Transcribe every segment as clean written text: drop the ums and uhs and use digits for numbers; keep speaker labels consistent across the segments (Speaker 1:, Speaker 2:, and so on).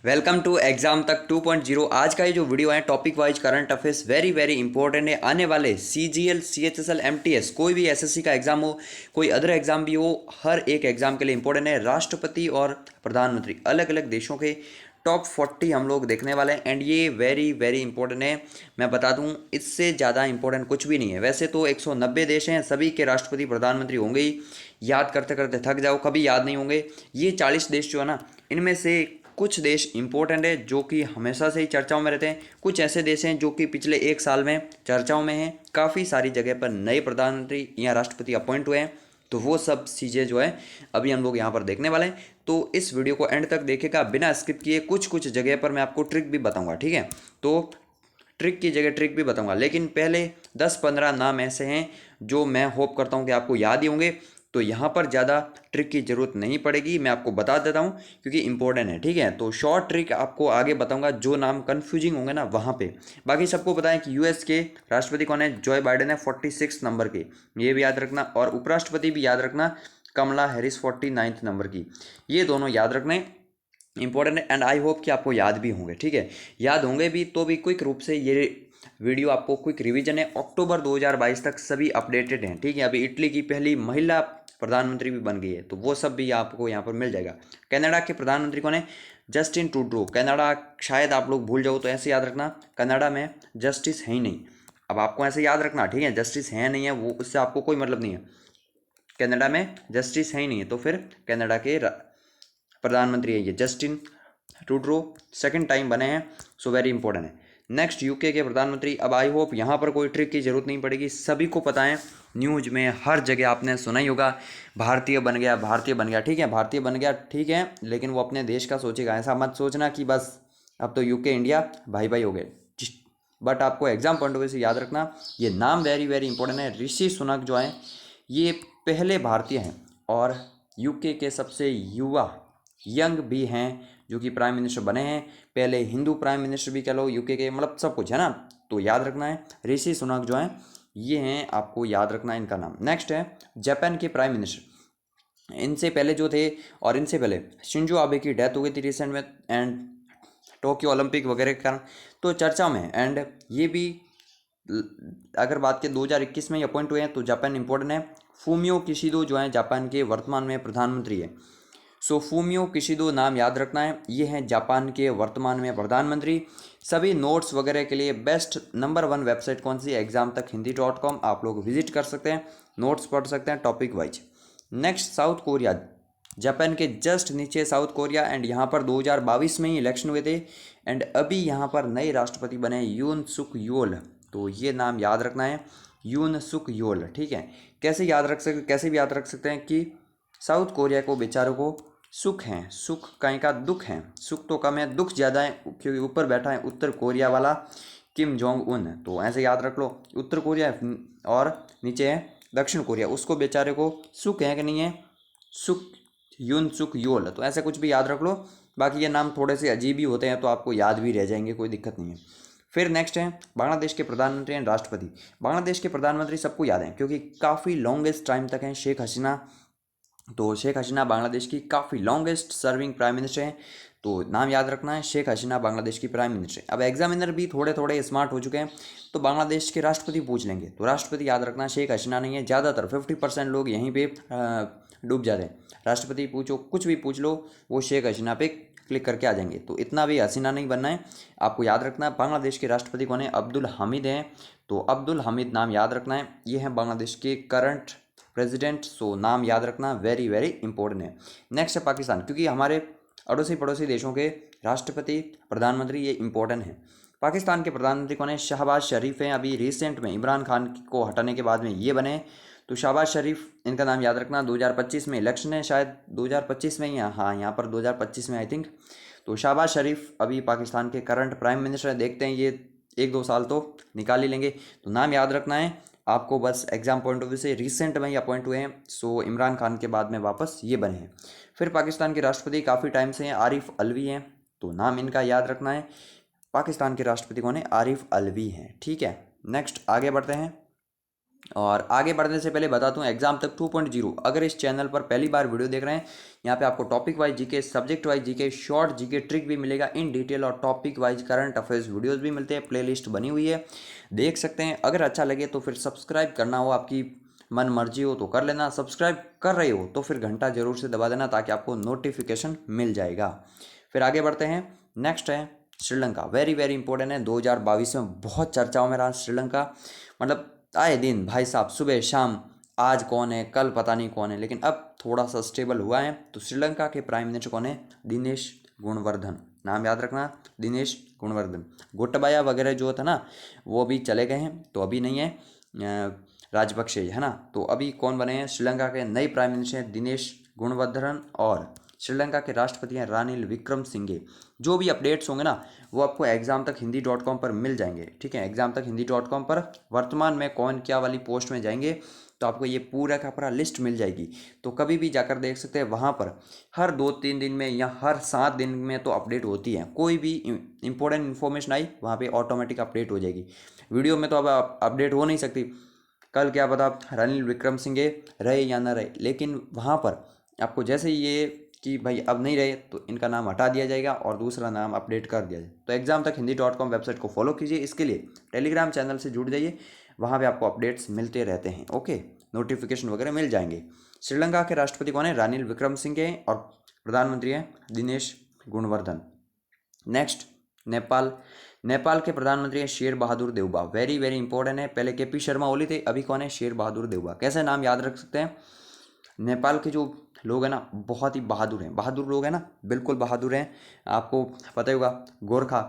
Speaker 1: Welcome to exam तक 2.0। आज का ये जो वीडियो है topic wise current affairs very very important है। आने वाले CGL CHSL MTS कोई भी SSC का एग्जाम हो, कोई अदर एग्जाम भी हो, हर एक एग्जाम के लिए इंपॉर्टेंट है। राष्ट्रपति और प्रधानमंत्री अलग अलग देशों के टॉप 40 हम लोग देखने वाले हैं एंड ये वेरी वेरी इंपॉर्टेंट है। मैं बता दूं, इससे ज़्यादा इंपॉर्टेंट कुछ भी नहीं है। वैसे तो 190 देश हैं, सभी के राष्ट्रपति प्रधानमंत्री होंगे ही, याद करते करते थक जाओ, कभी याद नहीं होंगे। ये 40 देश जो है ना, इनमें से कुछ देश इंपॉर्टेंट है जो कि हमेशा से ही चर्चाओं में रहते हैं। कुछ ऐसे देश हैं जो कि पिछले एक साल में चर्चाओं में हैं। काफ़ी सारी जगह पर नए प्रधानमंत्री या राष्ट्रपति अपॉइंट हुए हैं, तो वो सब चीज़ें जो है अभी हम लोग यहाँ पर देखने वाले हैं। तो इस वीडियो को एंड तक देखेगा बिना स्किप किए। कुछ कुछ जगह पर मैं आपको ट्रिक भी बताऊँगा, ठीक है। तो ट्रिक की जगह ट्रिक भी बताऊंगा, लेकिन पहले 10-15 नाम ऐसे हैं जो मैं होप करता हूं कि आपको याद ही होंगे। तो यहाँ पर ज़्यादा ट्रिक की ज़रूरत नहीं पड़ेगी, मैं आपको बता देता हूँ क्योंकि इंपॉर्टेंट है, ठीक है। तो शॉर्ट ट्रिक आपको आगे बताऊंगा, जो नाम कन्फ्यूजिंग होंगे ना वहाँ पे। बाकी सबको पता है कि US के राष्ट्रपति कौन है, जॉय बाइडेन है 46 नंबर के, ये भी याद रखना। और उपराष्ट्रपति भी याद रखना, कमला हैरिस 49 नंबर की। ये दोनों याद रखने इंपॉर्टेंट है एंड आई होप कि आपको याद भी होंगे, ठीक है। याद होंगे भी तो भी क्विक रूप से ये वीडियो आपको क्विक रिवीजन है। अक्टूबर 2022 तक सभी अपडेटेड हैं, ठीक है। अभी इटली की पहली महिला प्रधानमंत्री भी बन गई है, तो वो सब भी आपको यहाँ पर मिल जाएगा। कनाडा के प्रधानमंत्री कौन है, जस्टिन ट्रूडो। कनाडा शायद आप लोग भूल जाओ, तो ऐसे याद रखना, कनाडा में जस्टिस है ही नहीं। अब आपको ऐसे याद रखना, ठीक है, जस्टिस है नहीं है वो, उससे आपको कोई मतलब नहीं है। कनाडा में जस्टिस है ही नहीं है, तो फिर कनाडा के प्रधानमंत्री है ये जस्टिन ट्रूडो, सेकंड टाइम बने हैं, सो वेरी इंपॉर्टेंट है। नेक्स्ट UK के प्रधानमंत्री। अब आई होप यहाँ पर कोई ट्रिक की जरूरत नहीं पड़ेगी, सभी को पता है, न्यूज में हर जगह आपने सुना ही होगा, भारतीय बन गया, भारतीय बन गया, ठीक है, भारतीय बन गया, ठीक है, लेकिन वो अपने देश का सोचेगा। ऐसा मत सोचना कि बस अब तो UK इंडिया भाई भाई हो गए। बट आपको एग्जाम पॉइंट ऑफ व्यू से याद रखना, ये नाम वेरी वेरी इंपॉर्टेंट है। ऋषि सुनक जो है ये पहले भारतीय हैं और UK के सबसे युवा यंग भी हैं जो कि प्राइम मिनिस्टर बने हैं। पहले हिंदू प्राइम मिनिस्टर भी कह लो UK के, मतलब सब कुछ है ना। तो याद रखना है, ऋषि सुनक जो हैं ये हैं, आपको याद रखना है इनका नाम। नेक्स्ट है जापान के प्राइम मिनिस्टर। इनसे पहले जो थे, और इनसे पहले शिंजो आबे की डेथ हो गई थी रिसेंट में, एंड टोक्यो ओलंपिक वगैरह के कारण तो चर्चा में है। एंड ये भी अगर बात के 2021 में अपॉइंट हुए हैं, तो जापान इंपॉर्टेंट है। फूमियो किशिदो जो है जापान के वर्तमान में प्रधानमंत्री है। सो फूमियो किशिदो नाम याद रखना है, ये हैं जापान के वर्तमान में प्रधानमंत्री। सभी नोट्स वगैरह के लिए बेस्ट नंबर 1 वेबसाइट कौन सी, एग्जाम तक हिंदी.com, आप लोग विजिट कर सकते हैं, नोट्स पढ़ सकते हैं topic wise. Next south Korea, Japan के जस्ट नीचे साउथ कोरिया, एंड यहाँ पर 2022 में ही इलेक्शन हुए थे एंड अभी यहाँ पर नए राष्ट्रपति बने यून सुक योल। तो ये नाम याद रखना है, यून सुक योल, ठीक है। कैसे याद रख सकते, कैसे भी याद रख सकते हैं कि साउथ कोरिया को बेचारों को सुख हैं, सुख कहीं का दुख है, सुख तो कम है, दुख ज़्यादा है, क्योंकि ऊपर बैठा है उत्तर कोरिया वाला किम जोंग उन। तो ऐसे याद रख लो, उत्तर कोरिया और नीचे है दक्षिण कोरिया, उसको बेचारे को सुख है कि नहीं है, सुख, यून सुख योल, तो ऐसे कुछ भी याद रख लो। बाकी ये नाम थोड़े से अजीब ही होते हैं, तो आपको याद भी रह जाएंगे, कोई दिक्कत नहीं है। फिर नेक्स्ट है बांग्लादेश के प्रधानमंत्री एंड राष्ट्रपति। बांग्लादेश के प्रधानमंत्री सबको याद हैं क्योंकि काफ़ी लॉन्गेस्ट टाइम तक हैं, शेख हसीना। तो शेख हसीना बांग्लादेश की काफ़ी लॉन्गेस्ट सर्विंग प्राइम मिनिस्टर हैं, तो नाम याद रखना है, शेख हसीना बांग्लादेश की प्राइम मिनिस्टर। अब एग्जामिनर भी थोड़े थोड़े स्मार्ट हो चुके हैं, तो बांग्लादेश के राष्ट्रपति पूछ लेंगे, तो राष्ट्रपति याद रखना शेख हसीना नहीं है। ज़्यादातर 50% लोग यहीं पे डूब जाते हैं। राष्ट्रपति पूछो, कुछ भी पूछ लो, वो शेख हसीना पे क्लिक करके आ जाएंगे। तो इतना भी हसीना नहीं बनना है, आपको याद रखना है बांग्लादेश के राष्ट्रपति कौन है, अब्दुल हामिद हैं। तो अब्दुल हामिद नाम याद रखना है, ये हैं बांग्लादेश के करंट प्रेसिडेंट। सो नाम याद रखना, वेरी वेरी इंपॉर्टेंट है। नेक्स्ट है पाकिस्तान, क्योंकि हमारे अड़ोसी पड़ोसी देशों के राष्ट्रपति प्रधानमंत्री ये इंपॉर्टेंट है। पाकिस्तान के प्रधानमंत्री कौन है, शहबाज शरीफ हैं। अभी रिसेंट में इमरान खान को हटाने के बाद में ये बने, तो शहबाज शरीफ इनका नाम याद रखना। 2025 में इलेक्शन है, शायद 2025 में ही, हाँ यहाँ पर 2025 में आई थिंक। तो शहबाज शरीफ अभी पाकिस्तान के करंट प्राइम मिनिस्टर हैं, देखते हैं ये 1-2 साल तो निकाल ही लेंगे। तो नाम याद रखना है आपको, बस एग्जाम पॉइंट ऑफ व्यू से रिसेंट में ही अपॉइंट हुए हैं, सो इमरान खान के बाद में वापस ये बने हैं। फिर पाकिस्तान के राष्ट्रपति काफ़ी टाइम से हैं, आरिफ अलवी हैं, तो नाम इनका याद रखना है। पाकिस्तान के राष्ट्रपति कौन है, आरिफ अलवी हैं, ठीक है। नेक्स्ट आगे बढ़ते हैं। और आगे बढ़ने से पहले बता दूं एग्जाम तक 2.0 अगर इस चैनल पर पहली बार वीडियो देख रहे हैं, यहाँ पे आपको topic wise GK, subject wise GK, short GK trick भी मिलेगा इन डिटेल, और topic wise current affairs videos भी मिलते हैं, प्लेलिस्ट बनी हुई है, देख सकते हैं। अगर अच्छा लगे तो फिर सब्सक्राइब करना हो, आपकी मन मर्जी हो तो कर लेना, सब्सक्राइब कर रहे हो तो फिर घंटा जरूर से दबा देना ताकि आपको नोटिफिकेशन मिल जाएगा। फिर आगे बढ़ते हैं। नेक्स्ट है श्रीलंका, वेरी वेरी इंपॉर्टेंट है। 2022 में बहुत चर्चाओं में रहा श्रीलंका, मतलब आए दिन भाई साहब सुबह शाम आज कौन है कल पता नहीं कौन है, लेकिन अब थोड़ा सा स्टेबल हुआ है। तो श्रीलंका के प्राइम मिनिस्टर कौन है? दिनेश गुणवर्धन, नाम याद रखना, दिनेश गुणवर्धन। गोटबाया वगैरह जो था ना वो अभी चले गए हैं, तो अभी नहीं है, राजपक्षे है ना। तो अभी कौन बने हैं? श्रीलंका के नए प्राइम मिनिस्टर हैं दिनेश गुणवर्धन, और श्रीलंका के राष्ट्रपति हैं रानिल विक्रमसिंघे। जो भी अपडेट्स होंगे ना वो आपको एग्जाम तक हिंदी.com पर मिल जाएंगे, ठीक है। एग्जाम तक हिंदी.com पर वर्तमान में कौन क्या वाली पोस्ट में जाएंगे तो आपको ये पूरा का पूरा लिस्ट मिल जाएगी। तो कभी भी जाकर देख सकते हैं, वहाँ पर हर 2-3 दिन में या हर 7 दिन में तो अपडेट होती है। कोई भी इंपॉर्टेंट इन्फॉर्मेशन आई वहाँ पे ऑटोमेटिक अपडेट हो जाएगी। वीडियो में तो अब अपडेट हो नहीं सकती, कल क्या पता रानिल विक्रमसिंघे रहे या ना रहे, लेकिन वहाँ पर आपको जैसे ही ये कि भाई अब नहीं रहे तो इनका नाम हटा दिया जाएगा और दूसरा नाम अपडेट कर दिया जाए। तो एग्जाम तक हिंदी.com वेबसाइट को फॉलो कीजिए, इसके लिए टेलीग्राम चैनल से जुड़ जाइए, वहाँ पे आपको अपडेट्स मिलते रहते हैं, ओके, नोटिफिकेशन वगैरह मिल जाएंगे। श्रीलंका के राष्ट्रपति कौन है? रानिल विक्रमसिंघे, और प्रधानमंत्री हैं दिनेश गुणवर्धन। नेक्स्ट नेपाल, नेपाल के प्रधानमंत्री हैं Sher Bahadur Deuba, very very important है। पहले केपी शर्मा ओली थे, अभी कौन है? शेर बहादुर देउबा। कैसे नाम याद रख सकते हैं? नेपाल के जो लोग हैं ना बहुत ही बहादुर हैं, बहादुर लोग हैं ना, बिल्कुल बहादुर हैं। आपको पता ही होगा गोरखा,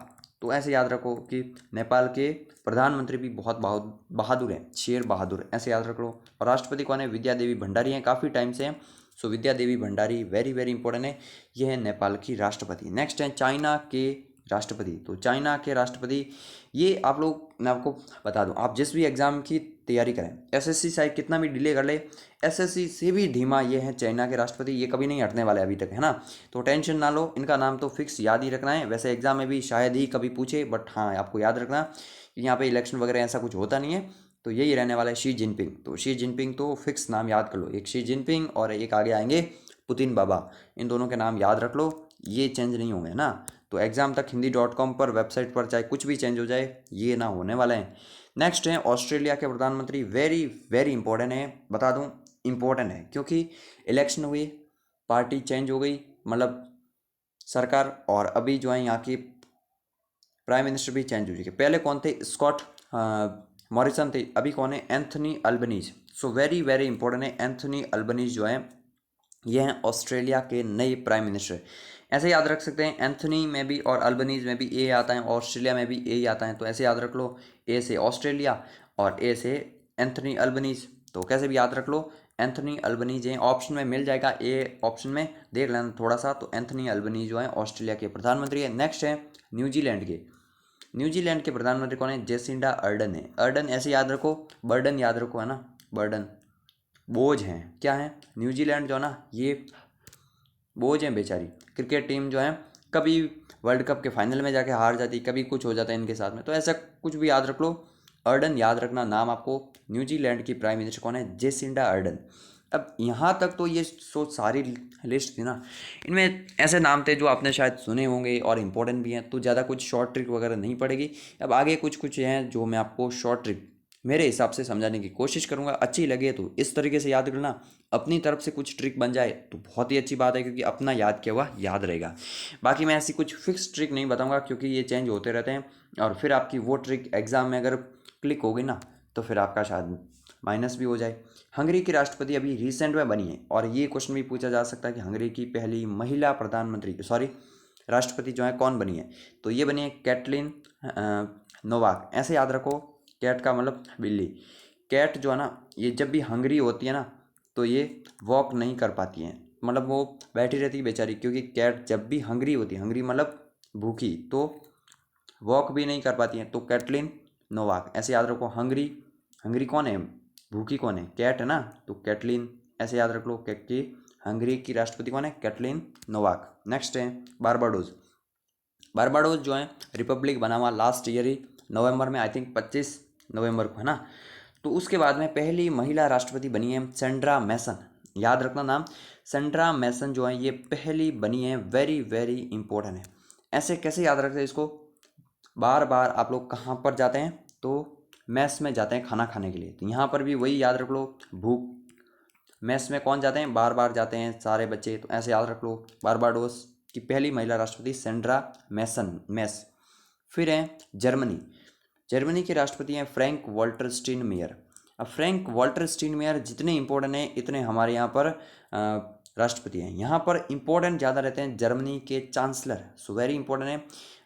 Speaker 1: तो ऐसे याद रखो कि नेपाल के प्रधानमंत्री भी बहुत बहादुर हैं, शेर बहादुर, ऐसे याद रख लो। और राष्ट्रपति कौन है? विद्या देवी भंडारी हैं, काफ़ी टाइम से हैं। सो विद्या Devi Bhandari very very important है, ये है नेपाल की राष्ट्रपति। नेक्स्ट है चाइना के राष्ट्रपति। तो चाइना के राष्ट्रपति ये आप लोग, मैं आपको बता दूं, आप जिस भी एग्ज़ाम की तैयारी करें, एसएससी चाहे कितना भी डिले कर ले, एसएससी से भी धीमा ये है चाइना के राष्ट्रपति, ये कभी नहीं हटने वाले अभी तक, है ना। तो टेंशन ना लो, इनका नाम तो फिक्स याद ही रखना है। वैसे एग्जाम में भी शायद ही कभी पूछे, बट हाँ आपको याद रखना कि यहाँ पे इलेक्शन वगैरह ऐसा कुछ होता नहीं है, तो यही रहने वाला है शी जिनपिंग। तो शी जिनपिंग तो फिक्स नाम याद कर लो, एक शी जिनपिंग और एक आगे आएंगे पुतिन बाबा, इन दोनों के नाम याद रख लो, ये चेंज नहीं होंगे ना। तो एग्जाम तक हिंदी.com पर वेबसाइट पर चाहे कुछ भी चेंज हो जाए, ये ना होने वाला है। नेक्स्ट है ऑस्ट्रेलिया के प्रधानमंत्री, वेरी वेरी इंपॉर्टेंट है, बता दूं इंपॉर्टेंट है क्योंकि इलेक्शन हुई, पार्टी चेंज हो गई, मतलब सरकार, और अभी जो है यहाँ की प्राइम मिनिस्टर भी चेंज हो चुके। पहले कौन थे? स्कॉट मॉरिसन थे, अभी कौन है? Anthony Albanese. So very very important है, एंथनी अल्बनीज जो है ये हैं ऑस्ट्रेलिया के नए प्राइम मिनिस्टर। ऐसे याद रख सकते हैं, एंथनी में भी और अल्बनीज में भी ए आता है, ऑस्ट्रेलिया में भी ए आता है, तो ऐसे याद रख लो, ए से ऑस्ट्रेलिया और ए से एंथनी अल्बनीज। तो कैसे भी याद रख लो, एंथनी अल्बनीज है, ऑप्शन में मिल जाएगा, ए ऑप्शन में देख लेना थोड़ा सा। तो एंथनी अल्बनीज जो है ऑस्ट्रेलिया के प्रधानमंत्री है। नेक्स्ट है न्यूजीलैंड के, न्यूजीलैंड के प्रधानमंत्री कौन है? जेसिंडा अर्डन है। अर्डन ऐसे याद रखो, बर्डन याद रखो, है ना, बर्डन बोझ हैं, क्या है? न्यूजीलैंड जो है ना ये बोझ हैं बेचारी, क्रिकेट टीम जो है कभी वर्ल्ड कप के फाइनल में जाके हार जाती, कभी कुछ हो जाता है इनके साथ में, तो ऐसा कुछ भी याद रख लो। अर्डन याद रखना नाम आपको। न्यूजीलैंड की प्राइम मिनिस्टर कौन है? Jacinda Ardern. अब यहाँ तक तो ये सारी लिस्ट थी ना, इनमें ऐसे नाम थे जो आपने शायद सुने होंगे और इम्पोर्टेंट भी हैं, तो ज़्यादा कुछ शॉर्ट ट्रिक वगैरह नहीं पड़ेगी। अब आगे कुछ कुछ हैं जो मैं आपको शॉर्ट ट्रिक मेरे हिसाब से समझाने की कोशिश करूंगा, अच्छी लगे तो इस तरीके से याद करना, अपनी तरफ से कुछ ट्रिक बन जाए तो बहुत ही अच्छी बात है, क्योंकि अपना याद किया हुआ याद रहेगा। बाकी मैं ऐसी कुछ फिक्स ट्रिक नहीं बताऊंगा क्योंकि ये चेंज होते रहते हैं, और फिर आपकी वो ट्रिक एग्जाम में अगर क्लिक हो गई ना तो फिर आपका शायद माइनस भी हो जाए। हंगरी की राष्ट्रपति अभी रिसेंट में बनी है, और ये क्वेश्चन भी पूछा जा सकता है कि हंगरी की पहली महिला प्रधानमंत्री सॉरी राष्ट्रपति जो है कौन बनी है? तो ये बनी है कैटलिन नोवाक। ऐसे याद रखो, कैट का मतलब बिल्ली। कैट जो है ना ये जब भी हंगरी होती है ना तो ये वॉक नहीं कर पाती हैं, मतलब वो बैठी रहती है बेचारी, क्योंकि कैट जब भी हंगरी होती है, हंगरी मतलब भूखी, तो वॉक भी नहीं कर पाती हैं। तो कैटलिन नोवाक ऐसे याद रखो। हंगरी, हंगरी कौन है? भूखी कौन है? कैट है ना, तो कैटलिन ऐसे याद रख लो कि हंगरी की राष्ट्रपति कौन है? Katalin Novak. नेक्स्ट है बारबाडोज। बारबाडोज जो है रिपब्लिक बना हुआ लास्ट ईयर ही नवंबर में, आई थिंक 25 नवंबर को, है ना। तो उसके बाद में पहली महिला राष्ट्रपति बनी है सेंड्रा मैसन, याद रखना नाम, सेंड्रा मैसन जो है ये पहली बनी है, वेरी वेरी इंपॉर्टेंट है। ऐसे कैसे याद रखते हैं इसको, बार बार आप लोग कहाँ पर जाते हैं, तो मैस में जाते हैं खाना खाने के लिए, तो यहाँ पर भी वही याद रख लो, भूख, मैस में कौन जाते हैं, बार बार जाते हैं सारे बच्चे, तो ऐसे याद रख लो। बारबाडोस की पहली महिला राष्ट्रपति सेंड्रा मैस। फिर हैं जर्मनी, जर्मनी के राष्ट्रपति हैं फ्रैंक वॉल्टर स्टीनमेयर। अब फ्रैंक वॉल्टर स्टीनमेयर जितने इंपॉर्टेंट हैं इतने हमारे यहाँ पर राष्ट्रपति हैं। यहाँ पर इंपॉर्टेंट ज़्यादा रहते हैं जर्मनी के चांसलर, सो वेरी इंपॉर्टेंट है।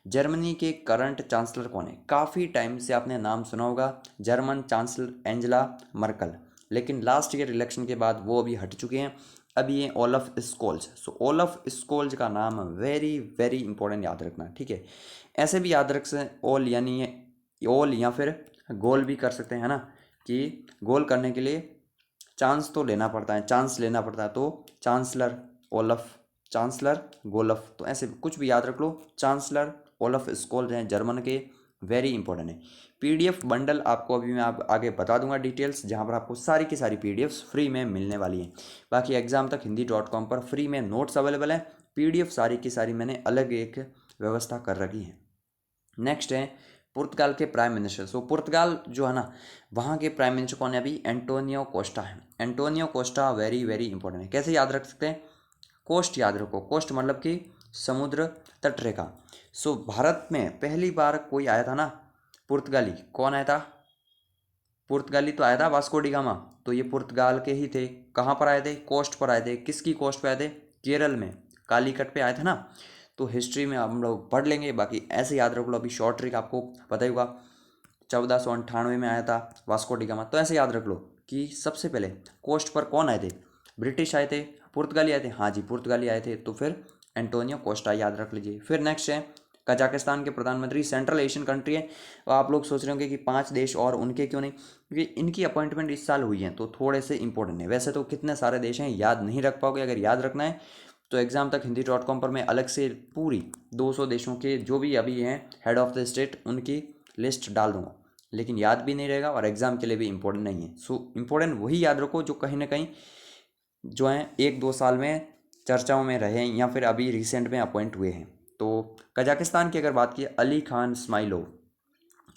Speaker 1: जर्मनी के करंट चांसलर कौन है, काफ़ी टाइम से आपने नाम सुना होगा, जर्मन चांसलर एंजेला मर्कल, लेकिन लास्ट ईयर इलेक्शन के बाद वो अभी हट चुके हैं। अभी ये ओलफ स्कोल्ज, सो ओलफ स्कोल्ज का नाम वेरी वेरी इंपॉर्टेंट याद रखना, ठीक है। ऐसे भी याद रख सकते ओल, यानी ओल या फिर गोल भी कर सकते हैं ना, कि गोल करने के लिए चांस तो लेना पड़ता है, चांस लेना पड़ता है, तो चांसलर ओलफ, चांसलर गोलफ, तो ऐसे कुछ भी याद रख लो। चांसलर ओलफ स्कोल्ज हैं जर्मन के, वेरी इंपॉर्टेंट है। पीडीएफ बंडल आपको अभी मैं आप आगे बता दूंगा डिटेल्स, जहां पर आपको सारी की सारी पीडीएफ्स फ्री में मिलने वाली हैं। बाकी एग्जाम तक हिंदी.com पर फ्री में नोट्स अवेलेबल है, पीडीएफ सारी की सारी मैंने अलग एक व्यवस्था कर रखी है। नेक्स्ट है पुर्तगाल के प्राइम मिनिस्टर। सो पुर्तगाल जो है ना, वहाँ के प्राइम मिनिस्टर कौन है अभी, एंटोनियो कोस्टा है। Antonio Costa very very important है। कैसे याद रख सकते हैं, कोस्ट याद रखो, कोस्ट मतलब कि समुद्र तट रेखा। सो भारत में पहली बार कोई आया था ना पुर्तगाली, कौन आया था, पुर्तगाली तो आया था वास्को डी गामा, तो ये पुर्तगाल के ही थे। कहाँ पर आए थे, कोस्ट पर आए थे। किसकी कोस्ट पे आए थे, केरल में कालीकट पे आए थे ना। तो हिस्ट्री में हम लोग पढ़ लेंगे, बाकी ऐसे याद रख लो। अभी शॉर्ट ट्रिक आपको पता ही होगा, 1498 में आया था वास्को डी गामा। तो ऐसे याद रख लो कि सबसे पहले कोस्ट पर कौन आए थे, ब्रिटिश आए थे, पुर्तगाली आए थे, हाँ जी पुर्तगाली आए थे, तो फिर एंटोनियो कोस्टा याद रख लीजिए। फिर नेक्स्ट है कजाकिस्तान के प्रधानमंत्री, सेंट्रल एशियन कंट्री है। तो आप लोग सोच रहे होंगे कि 5 देश और उनके क्यों नहीं, क्योंकि इनकी अपॉइंटमेंट इस साल हुई है, तो थोड़े से इंपॉर्टेंट है। वैसे तो कितने सारे देश हैं याद नहीं रख पाओगे, अगर याद रखना है तो एग्जाम तक हिंदी.com पर मैं अलग से पूरी 200 देशों के जो भी अभी हैं हेड ऑफ द स्टेट उनकी लिस्ट डाल दूंगा, लेकिन याद भी नहीं रहेगा और एग्जाम के लिए भी इंपॉर्टेंट नहीं है। सो इंपॉर्टेंट वही याद रखो जो कहीं ना कहीं जो हैं 1-2 साल में चर्चाओं में रहे हैं या फिर अभी रिसेंट में अपॉइंट हुए हैं। तो कजाकिस्तान की अगर बात की, अली खान इस्माइलोव,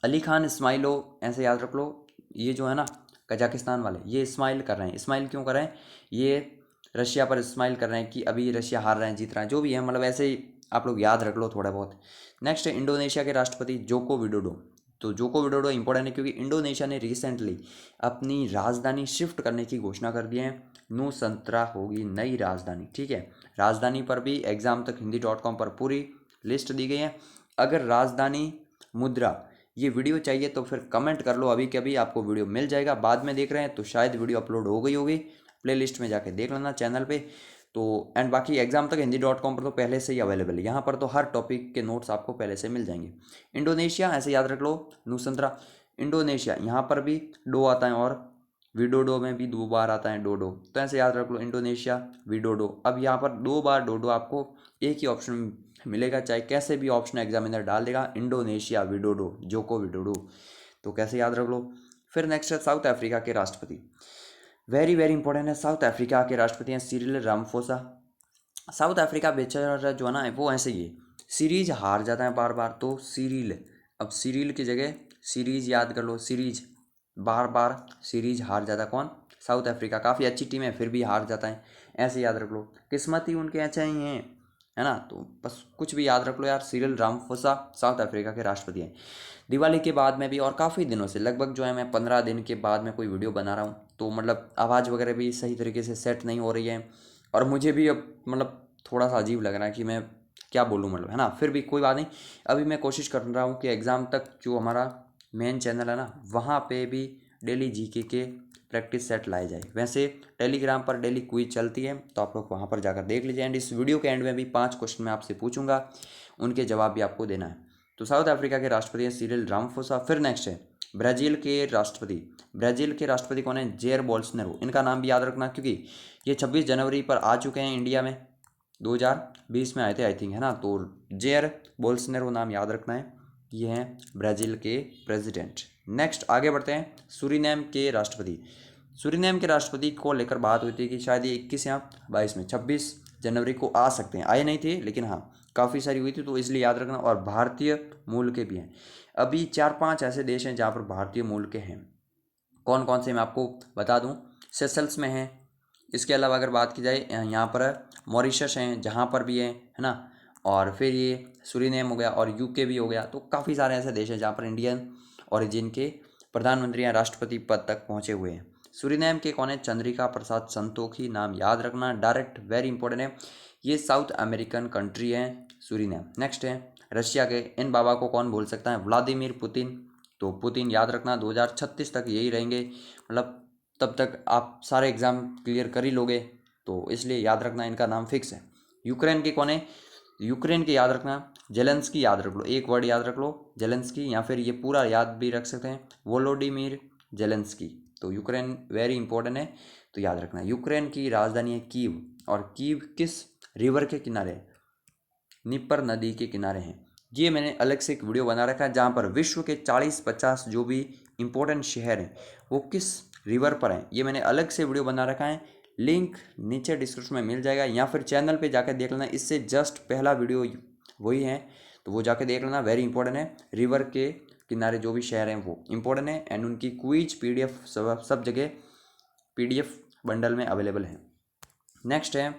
Speaker 1: अली खान इस्माइलोव ऐसे याद रख लो। ये जो है ना कजाकिस्तान वाले, ये इस्माइल कर रहे हैं, इस्माइल क्यों कर रहे हैं, ये रशिया पर इस्माइल कर रहे हैं कि अभी रशिया हार रहे हैं जीत रहे हैं, जो भी है मतलब ऐसे ही आप लोग याद रख लो थोड़ा बहुत। नेक्स्ट है इंडोनेशिया के राष्ट्रपति जोको विडोडो। तो जोको विडोडो इंपॉर्टेंट है क्योंकि इंडोनेशिया ने रिसेंटली अपनी राजधानी शिफ्ट करने की घोषणा कर दी है। नुसंतरा होगी नई राजधानी, ठीक है। राजधानी पर भी एग्जाम तक हिंदी.com पर पूरी लिस्ट दी गई है। अगर राजधानी मुद्रा ये वीडियो चाहिए तो फिर कमेंट कर लो, अभी के अभी आपको वीडियो मिल जाएगा। बाद में देख रहे हैं तो शायद वीडियो अपलोड हो गई होगी, प्लेलिस्ट में जाके देख लेना चैनल पे। तो एंड बाकी एग्जाम तक हिंदी.com पर तो पहले से ही अवेलेबल है, यहाँ पर तो हर टॉपिक के नोट्स आपको पहले से मिल जाएंगे। इंडोनेशिया ऐसे याद रख लो, नुसंतरा इंडोनेशिया, यहाँ पर भी डो आता है और विडोडो में भी 2 बार आता है डोडो, तो ऐसे याद रख लो इंडोनेशिया विडोडो। अब यहाँ पर 2 बार डोडो आपको एक ही ऑप्शन मिलेगा, चाहे कैसे भी ऑप्शन एग्जामिनर डाल देगा, इंडोनेशिया विडोडो, जोको विडोडो, तो कैसे याद रख लो। फिर नेक्स्ट है साउथ अफ्रीका के राष्ट्रपति, वेरी वेरी इंपॉर्टेंट है। साउथ अफ्रीका के राष्ट्रपति हैं सिरिल रामफोसा। साउथ अफ्रीका बेचारा जो है ना वो ऐसे ही सीरीज हार जाता है बार बार, तो सीरिल, अब सीरिल की जगह सीरीज याद कर लो, सीरीज, बार बार सीरीज हार जाता है कौन, साउथ अफ्रीका। काफ़ी अच्छी टीम है फिर भी हार जाता है, ऐसे याद रख लो। किस्मत ही उनके अच्छा ही है ना, तो बस कुछ भी याद रख लो यार। सिरिल रामफोसा साउथ अफ्रीका के राष्ट्रपति हैं। दिवाली के बाद में भी और काफ़ी दिनों से, लगभग जो है मैं 15 दिन के बाद में कोई वीडियो बना रहा हूँ, तो मतलब आवाज़ वगैरह भी सही तरीके से सेट नहीं हो रही है और मुझे भी अब मतलब थोड़ा सा अजीब लग रहा है कि मैं क्या बोलूँ, मतलब है ना। फिर भी कोई बात नहीं, अभी मैं कोशिश कर रहा हूँ कि एग्ज़ाम तक जो हमारा मेन चैनल है ना वहाँ पे भी डेली जीके के प्रैक्टिस सेट लाए जाए। वैसे टेलीग्राम पर डेली क्विज चलती है, तो आप लोग वहाँ पर जाकर देख लीजिए। एंड इस वीडियो के एंड में भी 5 क्वेश्चन मैं आपसे पूछूंगा, उनके जवाब भी आपको देना है। तो साउथ अफ्रीका के राष्ट्रपति हैं सिरिल रामफोसा। फिर नेक्स्ट है ब्राज़ील के राष्ट्रपति। ब्राज़ील के राष्ट्रपति कौन है, जेयर बोल्सोनारो। इनका नाम भी याद रखना क्योंकि ये 26 जनवरी पर आ चुके हैं इंडिया में, 2020 में आए थे आई थिंक, है ना। तो जेयर बोल्सोनारो नाम याद रखना है, ये हैं ब्राज़ील के प्रेसिडेंट। नेक्स्ट आगे बढ़ते हैं। सूरीनाम के राष्ट्रपति, सूरीनाम के राष्ट्रपति को लेकर बात हुई थी कि शायद ये 21 या 22 में 26 जनवरी को आ सकते हैं, आए नहीं थे लेकिन हाँ काफ़ी सारी हुई थी, तो इसलिए याद रखना। और भारतीय मूल के भी हैं। अभी 4-5 ऐसे देश हैं जहाँ पर भारतीय मूल के हैं। कौन कौन से मैं आपको बता दूं। सेशल्स में हैं। इसके अलावा अगर बात की जाए यहाँ पर मॉरिशस हैं जहाँ पर भी है ना। और फिर ये सूरीनेम हो गया और यूके भी हो गया। तो काफ़ी सारे ऐसे देश हैं जहाँ पर इंडियन ओरिजिन के प्रधानमंत्री या राष्ट्रपति पद तक पहुँचे हुए हैं। सूरीनेम के कौन है? चंद्रिका प्रसाद संतोखी, नाम याद रखना, डायरेक्ट वेरी इंपॉर्टेंट है। ये साउथ अमेरिकन कंट्री है सूरीनेम। नेक्स्ट है रशिया के, इन बाबा को कौन भूल सकता है? Vladimir Putin. तो पुतिन याद रखना, 2036 तक यही रहेंगे, मतलब तब तक आप सारे एग्ज़ाम क्लियर कर ही लोगे, तो इसलिए याद रखना इनका नाम फिक्स है। यूक्रेन के कौन है? यूक्रेन के याद रखना जेलेंस्की, याद रख लो, एक वर्ड याद रख लो जेलेंस्की, या फिर ये पूरा याद भी रख सकते हैं वोलोडिमीर जेलेंस्की। तो यूक्रेन वेरी इंपॉर्टेंट है, तो याद रखना। यूक्रेन की राजधानी है कीव, और कीव किस रिवर के किनारे है? निपर नदी के किनारे हैं। ये मैंने अलग से एक वीडियो बना रखा है जहाँ पर विश्व के 40-50 जो भी इंपॉर्टेंट शहर हैं वो किस रिवर पर हैं, ये मैंने अलग से वीडियो बना रखा है। लिंक नीचे डिस्क्रिप्शन में मिल जाएगा, या फिर चैनल पे जाकर देख लेना, इससे जस्ट पहला वीडियो वही है, तो वो जाके देख लेना, वेरी इंपॉर्टेंट है। रिवर के किनारे जो भी शहर हैं वो इंपॉर्टेंट है, एंड उनकी क्विज PDF सब जगह PDF बंडल में अवेलेबल है। नेक्स्ट है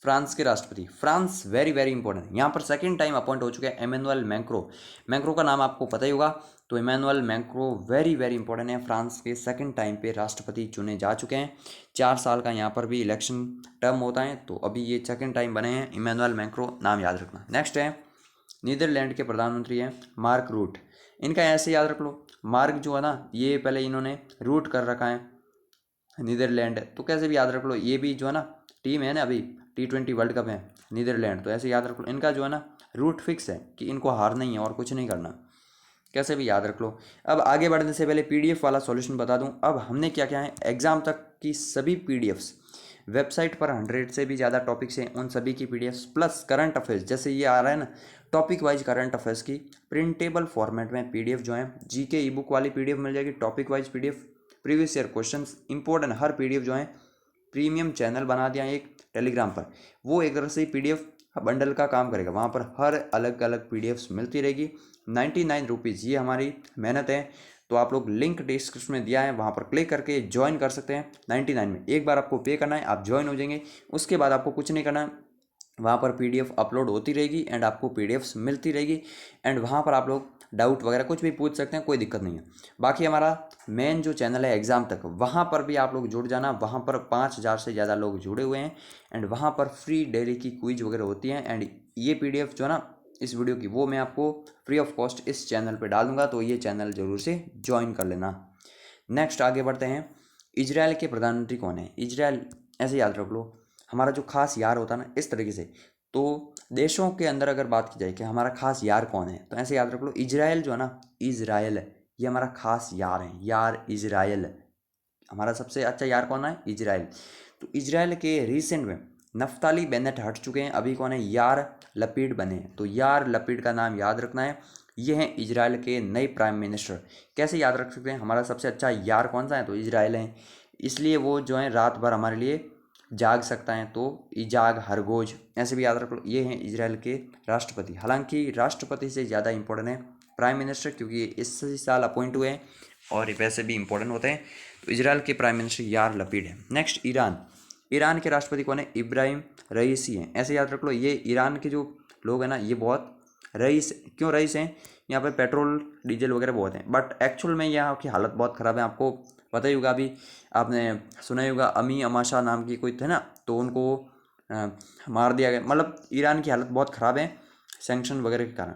Speaker 1: फ्रांस के राष्ट्रपति। फ्रांस वेरी वेरी इंपॉर्टेंट, यहाँ पर सेकंड टाइम अपॉइंट हो चुके हैं इमैनुअल मैक्रो। मैक्रो का नाम आपको पता ही होगा, तो Emmanuel Macron very very important है। फ्रांस के सेकंड टाइम पे राष्ट्रपति चुने जा चुके हैं। 4 साल का यहाँ पर भी इलेक्शन टर्म होता है, तो अभी ये सेकंड टाइम बने हैं इमैनुअल मैक्रो, नाम याद रखना। नेक्स्ट है नीदरलैंड के प्रधानमंत्री हैं मार्क रूट। इनका ऐसे याद रख लो, मार्क जो है ना, ये पहले इन्होंने रूट कर रखा है नीदरलैंड, तो कैसे भी याद रख लो, ये भी जो है ना टीम है ना, अभी T20 वर्ल्ड कप है नीदरलैंड, तो ऐसे याद रख लो। इनका जो है ना रूट फिक्स है कि इनको हारना ही है और कुछ नहीं करना, कैसे भी याद रख लो। अब आगे बढ़ने से पहले PDF वाला सॉल्यूशन बता दूं। अब हमने क्या क्या है, एग्जाम तक की सभी PDFs वेबसाइट पर 100 से भी ज़्यादा टॉपिक्स हैं, उन सभी की PDFs प्लस करंट अफेयर्स, जैसे ये आ रहा है ना टॉपिक वाइज करंट अफेयर्स की प्रिंटेबल फॉर्मेट में PDF जो है, GK ई बुक वाली PDF मिल जाएगी, topic wise PDF, previous year question important हर PDF जो है। प्रीमियम चैनल बना दिया एक टेलीग्राम पर, वो एक तरह से PDF बंडल का काम करेगा, वहाँ पर हर अलग अलग PDFs मिलती रहेगी। 99 रुपीज़ ये हमारी मेहनत है, तो आप लोग लिंक डिस्क्रिप्शन में दिया है, वहाँ पर क्लिक करके ज्वाइन कर सकते हैं। 99 में एक बार आपको पे करना है, आप ज्वाइन हो जाएंगे, उसके बाद आपको कुछ नहीं करना है, वहाँ पर PDF अपलोड होती रहेगी एंड आपको PDFs मिलती रहेगी, एंड वहाँ पर आप लोग डाउट वगैरह कुछ भी पूछ सकते हैं, कोई दिक्कत नहीं है। बाकी हमारा मेन जो चैनल है एग्ज़ाम तक, वहाँ पर भी आप लोग जुड़ जाना, वहाँ पर 5000 से ज़्यादा लोग जुड़े हुए हैं, एंड वहाँ पर फ्री डेली की क्विज वगैरह होती हैं, एंड ये PDF जो है ना इस वीडियो की, वो मैं आपको फ्री ऑफ कॉस्ट इस चैनल पर डाल दूँगा, तो ये चैनल ज़रूर से ज्वाइन कर लेना। नेक्स्ट आगे बढ़ते हैं। इजराइल के प्रधानमंत्री कौन है? इजराइल ऐसे याद रख लो, हमारा जो खास यार होता है ना, इस तरीके से, तो देशों के अंदर अगर बात की जाए कि हमारा खास यार कौन है, तो ऐसे याद रख लो, इजराइल जो है ना, इजराइल ये हमारा खास यार है, यार इजराइल, हमारा सबसे अच्छा यार कौन है? इजराइल। तो इजराइल के रिसेंट में नफ्ताली बेनेट हट चुके हैं, अभी कौन है? यार लपीड बने हैं, तो यार लपीड का नाम याद रखना है। ये हैं इजराइल के नए प्राइम मिनिस्टर। कैसे याद रख सकते हैं? हमारा सबसे अच्छा यार कौन सा है? तो इजराइल है, इसलिए वो जो है रात भर हमारे लिए जाग सकता है, तो इजाग हरगोज ऐसे भी याद रख लो। ये हैं इजराइल के राष्ट्रपति, हालांकि राष्ट्रपति से ज़्यादा इंपॉर्टेंट है प्राइम मिनिस्टर, क्योंकि इसी साल अपॉइंट हुए हैं और वैसे भी इंपॉर्टेंट होते हैं। तो इजराइल के प्राइम मिनिस्टर यार लपीड है। Next Iran. ईरान के राष्ट्रपति कौन है? इब्राहिम रईसी हैं, ऐसे याद रख लो। ये ईरान के जो लोग हैं ना, ये बहुत रईस, क्यों रईस हैं? यहाँ पे पेट्रोल डीजल वगैरह बहुत हैं, बट एक्चुअल में यहाँ की हालत बहुत ख़राब है, आपको पता ही होगा। अभी आपने सुना ही होगा, अमी अमाशा नाम की कोई थे ना, तो उनको मार दिया गया। मतलब ईरान की हालत बहुत ख़राब है सैंक्शन वगैरह के कारण।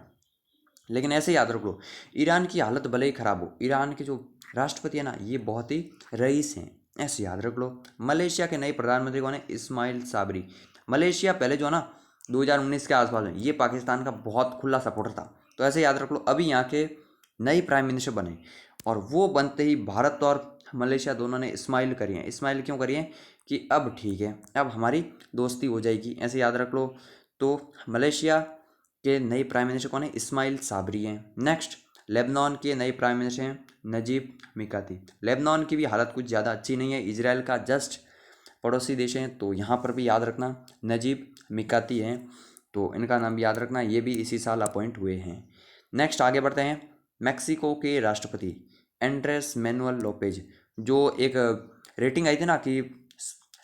Speaker 1: लेकिन ऐसे याद रख लो, ईरान की हालत भले ही ख़राब हो, ईरान के जो राष्ट्रपति है ना, ये बहुत ही रईस हैं, ऐसे याद रख लो। मलेशिया के नए प्रधानमंत्री कौन है? इस्माइल साबरी। मलेशिया पहले जो है ना 2019 के आसपास में ये पाकिस्तान का बहुत खुला सपोर्टर था, तो ऐसे याद रख लो। अभी यहाँ के नए प्राइम मिनिस्टर बने, और वो बनते ही भारत और मलेशिया दोनों ने इस्माइल करी है। इस्माइल क्यों करी है? कि अब ठीक है, अब हमारी दोस्ती हो जाएगी, ऐसे याद रख लो। तो मलेशिया के नए प्राइम मिनिस्टर कौन है? इस्माइल साबरी हैं। नेक्स्ट लेबनान के नए प्राइम मिनिस्टर हैं नजीब मिकाती। लेबनान की भी हालत कुछ ज़्यादा अच्छी नहीं है, इजराइल का जस्ट पड़ोसी देश हैं, तो यहाँ पर भी याद रखना नजीब मिकाती हैं, तो इनका नाम भी याद रखना, ये भी इसी साल अपॉइंट हुए हैं। नेक्स्ट आगे बढ़ते हैं। मैक्सिको के राष्ट्रपति एंड्रेस मैनुअल लोपेज, जो एक रेटिंग आई थी ना कि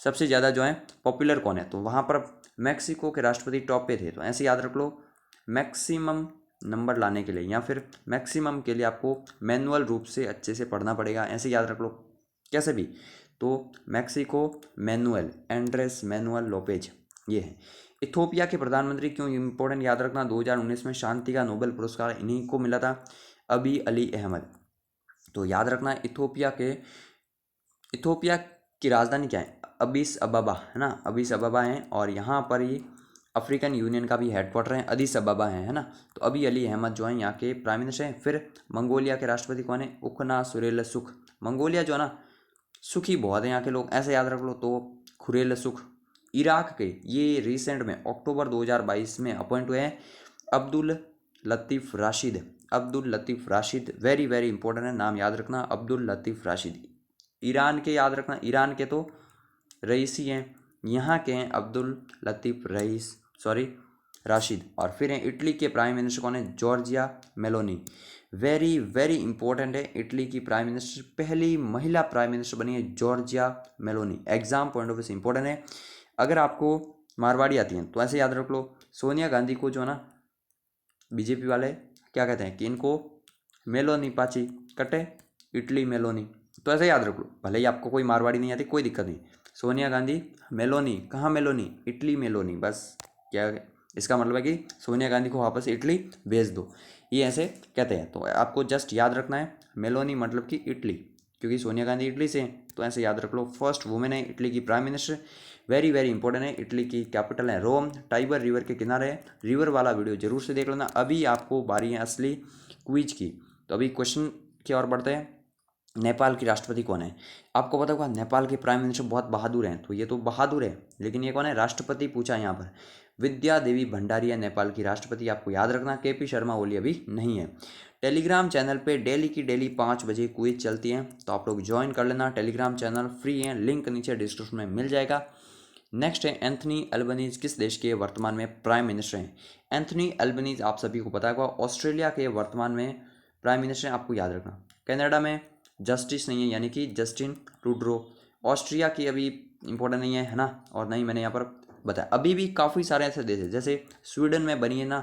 Speaker 1: सबसे ज़्यादा जो है पॉपुलर कौन है, तो वहाँ पर मैक्सिको के राष्ट्रपति टॉप पे थे। तो ऐसे याद रख लो, मैक्सिमम नंबर लाने के लिए या फिर मैक्सिमम के लिए आपको मैनुअल रूप से अच्छे से पढ़ना पड़ेगा, ऐसे याद रख लो कैसे भी। तो Mexico manual Andres Manuel Lopez ये है। इथोपिया के प्रधानमंत्री क्यों इम्पोर्टेंट याद रखना, 2019 में शांति का नोबेल पुरस्कार इन्हीं को मिला था, अबी अली अहमद। तो याद रखना इथोपिया की राजधानी क्या है, अबिस अबाबा है ना, अबिस अबाबा है, और यहाँ पर ही अफ्रीकन यूनियन का भी हेडक्वार्टर है, अदिस अबाबा है ना। तो अबी अली अहमद जो है यहाँ के प्राइम मिनिस्टर हैं। फिर मंगोलिया के राष्ट्रपति कौन है, उखना सुरेल सुख। मंगोलिया जो है ना सुखी बहुत है यहाँ के लोग, ऐसे याद रख लो। तो खुरेल सुख। इराक के ये रिसेंट में अक्टूबर 2022 में अपॉइंट हुए हैं Abdul Latif Rashid. Abdul Latif Rashid very very important है, नाम याद रखना अब्दुल लतीफ़ राशिद। ईरान के याद रखना, ईरान के तो रईसी हैं, यहाँ के हैं अब्दुल लतीफ़ राशिद। और फिर हैं इटली के प्राइम मिनिस्टर कौन है, Giorgia Meloni. Very very important है, इटली की प्राइम मिनिस्टर पहली महिला प्राइम मिनिस्टर बनी है Giorgia Meloni. Exam point of view से इंपॉर्टेंट है। अगर आपको मारवाड़ी आती हैं तो ऐसे याद रख लो, सोनिया गांधी को जो है ना बीजेपी वाले क्या कहते हैं कि इनको मेलोनी पाची कटे इटली मेलोनी, तो ऐसे याद रख लो। भले ही आपको कोई मारवाड़ी नहीं आती कोई दिक्कत नहीं, सोनिया गांधी मेलोनी, कहाँ मेलोनी, इटली मेलोनी, बस क्या इसका मतलब है कि सोनिया गांधी को वापस इटली भेज दो, ये ऐसे कहते हैं। तो आपको जस्ट याद रखना है मेलोनी मतलब कि इटली, क्योंकि सोनिया गांधी इटली से हैं, तो ऐसे याद रख लो। फर्स्ट वुमेन है इटली की prime minister, very very important है। इटली की कैपिटल है रोम, टाइबर रिवर के किनारे है। रिवर वाला वीडियो जरूर से देख लेना। अभी आपको बारी है असली क्विज की, तो अभी क्वेश्चन की ओर बढ़ते हैं। नेपाल की राष्ट्रपति कौन है, आपको पता होगा नेपाल के प्राइम मिनिस्टर बहुत बहादुर हैं, तो ये तो बहादुर है, लेकिन ये कौन है राष्ट्रपति पूछा यहाँ पर, विद्या देवी भंडारी है नेपाल की राष्ट्रपति, आपको याद रखना। केपी शर्मा ओली अभी नहीं है। टेलीग्राम चैनल पे डेली की डेली 5 बजे क्विज चलती है, तो आप लोग ज्वाइन कर लेना। टेलीग्राम चैनल फ्री है, लिंक नीचे डिस्क्रिप्शन में मिल जाएगा। नेक्स्ट है एंथनी अल्बनीज किस देश के वर्तमान में प्राइम मिनिस्टर हैं। एंथनी अल्बनीज आप सभी को पता होगा ऑस्ट्रेलिया के वर्तमान में प्राइम मिनिस्टर हैं, आपको याद रखना। कनाडा में जस्टिस नहीं है यानी कि जस्टिन ट्रूडो। ऑस्ट्रिया की अभी इंपॉर्टेंट नहीं है ना, और नहीं मैंने यहाँ पर बताया। अभी भी काफ़ी सारे ऐसे देश हैं, जैसे स्वीडन में बनी है ना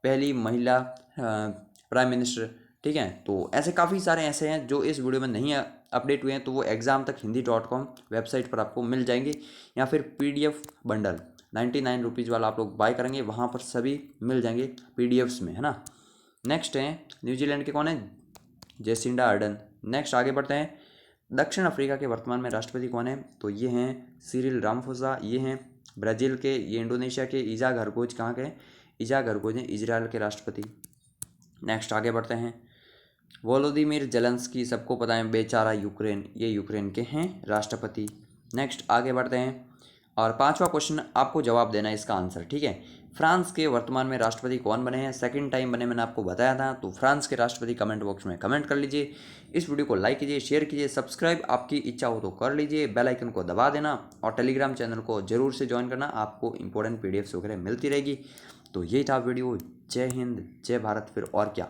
Speaker 1: पहली महिला प्राइम मिनिस्टर, ठीक है। तो ऐसे काफ़ी सारे ऐसे हैं जो इस वीडियो में नहीं अपडेट हुए हैं, तो वो एग्जाम तक हिंदी.com वेबसाइट पर आपको मिल जाएंगे, या फिर PDF बंडल 99 रुपीज़ वाला आप लोग बाय करेंगे, वहाँ पर सभी मिल जाएंगे PDFs में, है ना। नेक्स्ट है न्यूजीलैंड के कौन है, जेसिंडा अर्डन। नेक्स्ट आगे बढ़ते हैं। दक्षिण अफ्रीका के वर्तमान में राष्ट्रपति कौन है, तो ये हैं सिरिल रामफोसा। ये हैं ब्राज़ील के, ये इंडोनेशिया के इजा घरगोज, कहाँ के इजा घरगोज हैं इजराइल के राष्ट्रपति। नेक्स्ट आगे बढ़ते हैं। वोलोदिमिर जेलेंस्की सबको पता है बेचारा यूक्रेन, ये यूक्रेन के हैं राष्ट्रपति। नेक्स्ट आगे बढ़ते हैं, और 5वां क्वेश्चन आपको जवाब देना है इसका आंसर, ठीक है। फ्रांस के वर्तमान में राष्ट्रपति कौन बने हैं, सेकंड टाइम बने, मैंने आपको बताया था। तो फ्रांस के राष्ट्रपति कमेंट बॉक्स में कमेंट कर लीजिए। इस वीडियो को लाइक कीजिए, शेयर कीजिए, सब्सक्राइब आपकी इच्छा हो तो कर लीजिए, बेल आइकन को दबा देना, और टेलीग्राम चैनल को जरूर से ज्वाइन करना, आपको इंपॉर्टेंट PDFs वगैरह मिलती रहेगी। तो यही था वीडियो। जय हिंद, जय भारत, फिर और क्या।